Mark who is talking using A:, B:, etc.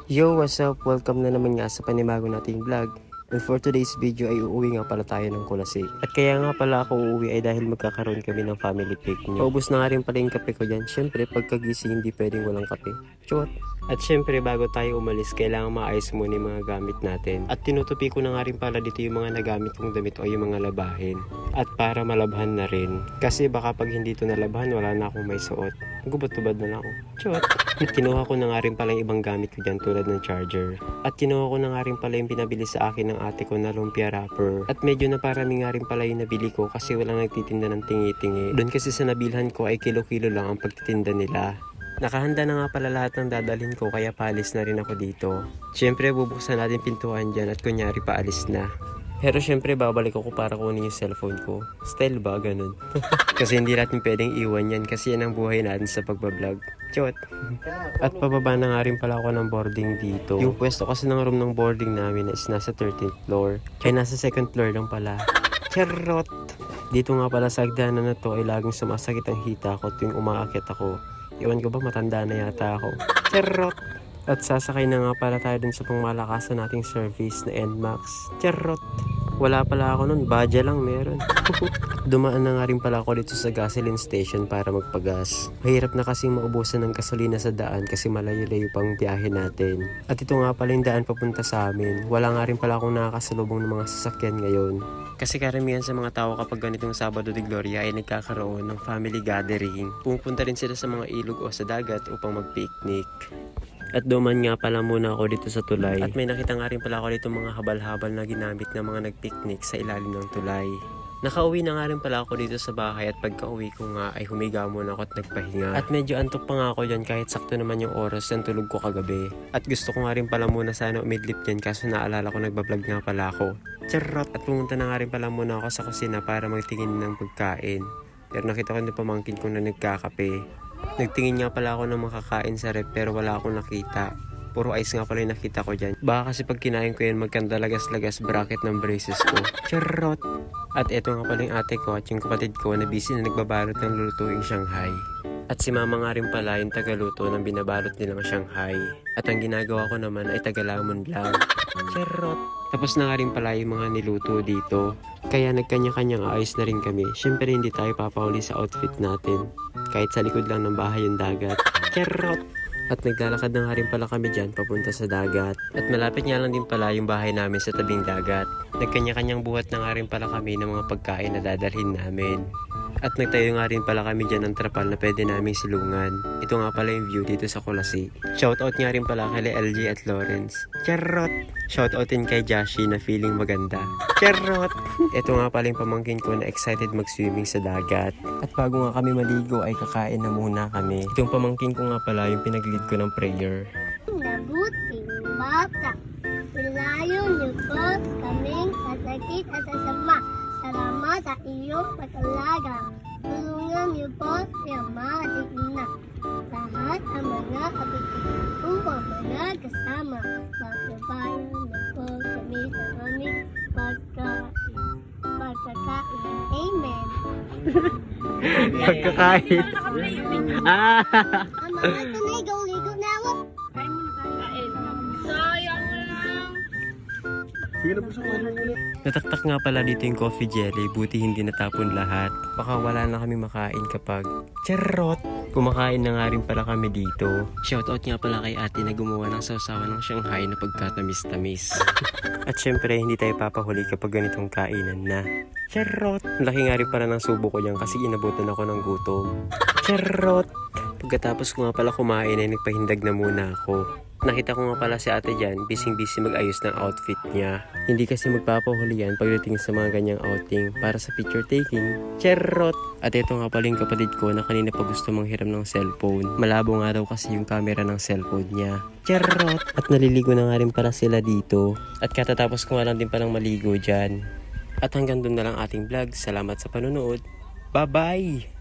A: Yo, what's up? Welcome na naman nga sa panibago nating vlog. And for today's video ay uuwi nga pala tayo ng Kulasig. At kaya nga pala ako uuwi ay dahil magkakaroon kami ng family picnic. Paubos na nga rin pala yung kape ko dyan. Syempre, pagkagising hindi pwedeng walang kape. Chot! At syempre, bago tayo umalis, kailangan maayos muna yung mga gamit natin. At tinutupi ko na nga rin pala dito yung mga nagamit kong damit o yung mga labahin. At para malabhan na rin. Kasi baka pag hindi ito nalabhan, wala na akong may suot. Gubot-tubad na lang ako. Chot! At kinuha ko na nga rin pala yung ibang gamit ko dyan tulad ng charger. At kinuha ko na nga rin pala yung pinabili sa akin ng ate ko na lumpia wrapper. At medyo naparami nga rin pala yung nabili ko kasi walang nagtitinda ng tingi-tingi. Doon kasi sa nabilhan ko ay kilo-kilo lang ang pagtitinda nila. Nakahanda na nga pala lahat ng dadalhin ko kaya paalis na rin ako dito. Siyempre bubuksan natin pintuan dyan at kunyari paalis na. Pero syempre babalik ako para kunin yung cellphone ko. Style ba? Ganun. Kasi hindi natin pwedeng iwan yan kasi yan ang buhay natin sa pagbablog. Chot! At pababa na nga rin pala ako ng boarding dito. Yung pwesto kasi ng room ng boarding namin is nasa 13th floor. Kaya nasa 2nd floor lang pala. Charot! Dito nga pala sa hagdanan na to ay laging sumasakit ang hita ko tuwing umaakit ako. Iwan ko ba matanda na yata ako. Charot! At sasakay na nga pala tayo dun sa pangmalakasan nating service na NMAX. Charot! Wala pala ako nun, badya lang meron. Dumaan na nga rin pala ako dito sa gasoline station para magpagas. Mahirap na kasing maubusan ng gasolina sa daan kasi malayo-layo pang biyahe natin. At ito nga pala yung daan papunta sa amin. Wala nga rin pala akong nakakasalubong ng mga sasakyan ngayon. Kasi karamihan sa mga tao kapag ganitong Sabado de Gloria ay nagkakaroon ng family gathering. Pupunta rin sila sa mga ilog o sa dagat upang mag-picnic. At duman nga pala muna ako dito sa tulay. At may nakita nga rin pala ako dito mga habal-habal na ginamit ng mga nag-picnic sa ilalim ng tulay. Nakauwi na nga rin pala ako dito sa bahay at pagka-uwi ko nga ay humiga muna ako at nagpahinga. At medyo antok pa nga ako dyan kahit sakto naman yung oras ng tulog ko kagabi. At gusto ko nga rin pala muna sana umidlip dyan kaso naalala ko nagbablog nga pala ako. Charot! At pumunta na nga rin pala muna ako sa kusina para magtingin ng pagkain. Pero nakita ko na pamangkin ko na nagkakape. Nagtingin nga pala ako ng makakain sa rep pero wala akong nakita. Puro ice nga pala yung nakita ko dyan. Baka kasi pag kinain ko yan magkandalagas-lagas bracket ng braces ko. Charot! At eto nga pala yung ate ko at yung kapatid ko na busy na nagbabalot ng lulutuing Shanghai. At si mama nga rin pala yung tagaluto ng binabalot nilang Shanghai. At ang ginagawa ko naman ay tagalamon lang. Charot! Tapos na nga rin pala yung mga niluto dito. Kaya nagkanya-kanyang ayos na rin kami. Siyempre hindi tayo papahuli sa outfit natin. Kahit sa likod lang ng bahay yung dagat. Charot! At naglalakad na nga rin pala kami dyan papunta sa dagat. At malapit nga lang din pala yung bahay namin sa tabing dagat. Nagkanya-kanyang buhat na nga rin pala kami ng mga pagkain na dadalhin namin. At nagtayo nga rin pala kami dyan ng trapal na pwede naming silungan. Ito nga pala yung view dito sa Kulasig. Shoutout nga rin pala kay LG at Lawrence. Charot! Shoutout din kay Jashi na feeling maganda. Charot! Ito nga pala yung pamangkin ko na excited mag-swimming sa dagat. At bago nga kami maligo ay kakain na muna kami. Itong pamangkin ko nga pala yung pinag-lead ko ng prayer.
B: Mabuting bata, ilayon niyo po kaming sa sakit at sa sama. Salamat sa iyong pag-alaga. Tulungan niyo po si Ama at Ina. Lahat ang mga kapitid ko ang mga kasama. Pagkabayan niyo po kami sa aming pagkakain. Amen.
A: Pagkakain.
B: Ang mga tumigaw-ligo na ako.
A: Nataktak nga pala dito yung coffee jelly, buti hindi natapon lahat. Baka wala na kami makain kapag charot! Kumakain na nga rin pala kami dito. Shoutout nga pala kay ate na gumawa ng sausawan ng Shanghai na pagkatamis-tamis. At syempre, hindi tayo papahuli kapag ganitong kainan na. Charot! Laki nga rin pala ng subo ko dyan kasi inabutan ako ng gutom. Charot! Pagkatapos ko nga pala kumain ay nagpahindag na muna ako. Nakita ko nga pala si ate dyan, busy mag-ayos ng outfit niya. Hindi kasi magpapahuli yan pagdating sa mga ganyang outing para sa picture taking. Charot! At ito nga pala yung kapatid ko na kanina pa gusto manghiram ng cellphone. Malabo nga daw kasi yung camera ng cellphone niya. Charot! At naliligo na nga rin pala sila dito. At katatapos ko nga lang din palang maligo dyan. At hanggang doon na lang ating vlog. Salamat sa panonood. Bye-bye!